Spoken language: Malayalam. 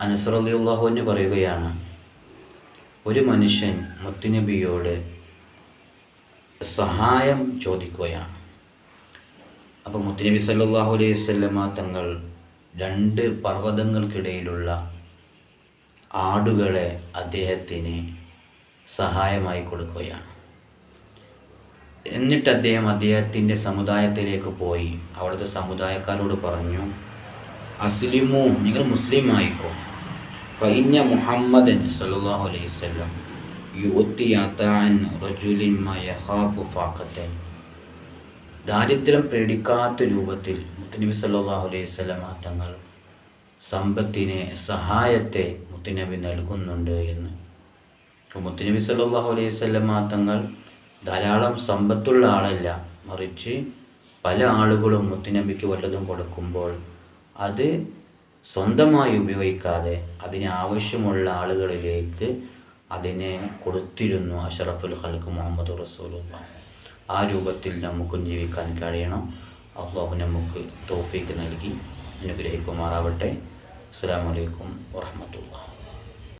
അനസ് റളിയല്ലാഹു അൻഹു പറയുകയാണ്, ഒരു മനുഷ്യൻ മുത്തുനബിയോട് സഹായം ചോദിക്കുകയാണ്. അപ്പോൾ മുത്തുനബി സല്ലല്ലാഹു അലൈഹി വസല്ലമ തങ്ങൾ 2 പർവ്വതങ്ങൾക്കിടയിലുള്ള ആടുകളെ അദ്ദേഹത്തിന് സഹായമായി കൊടുക്കുകയാണ്. എന്നിട്ട് അദ്ദേഹത്തിൻ്റെ സമുദായത്തിലേക്ക് പോയി അവിടുത്തെ സമുദായക്കാരോട് പറഞ്ഞു, അസ്ലിമു, നിങ്ങൾ മുസ്ലിം ആയിക്കോ. ഫഇന്ന മുഹമ്മദൻ സല്ലല്ലാഹു അലൈഹി വസല്ലം യുഅത്തി അതാൻ റജുലിൻ മാ യഖാഫു ഫാഖതൻ. ദാരിദ്ര്യം പേടിക്കാത്ത രൂപത്തിൽ മുത്തുനബി സല്ലല്ലാഹു അലൈഹി വസല്ലം തങ്ങൾ സമ്പത്തിനെ, സഹായത്തെ മുത്തുനബി നൽകുന്നുണ്ട് എന്ന്. മുത്തുനബി സല്ലല്ലാഹു അലൈഹി വസല്ലം തങ്ങൾ ധാരാളം സമ്പത്തുള്ള ആളല്ല, മറിച്ച് പല ആളുകളും മുത്തുനബിക്ക് വല്ലതും കൊടുക്കുമ്പോൾ അത് സ്വന്തമായി ഉപയോഗിക്കാതെ അതിന് ആവശ്യമുള്ള ആളുകളിലേക്ക് അതിനെ കൊടുത്തിരുന്നു. അഷ്റഫുൽ ഖൽഖ് മുഹമ്മദ് റസൂലുള്ളാഹി. ആ രൂപത്തിൽ നമുക്കും ജീവിക്കാൻ കഴിയണം. അല്ലാഹു നമുക്ക് തൗഫീഖ് നൽകി അനുഗ്രഹിക്കുമാറാവട്ടെ. അസ്സലാമു അലൈക്കും വറഹ്മത്തുള്ളാഹി.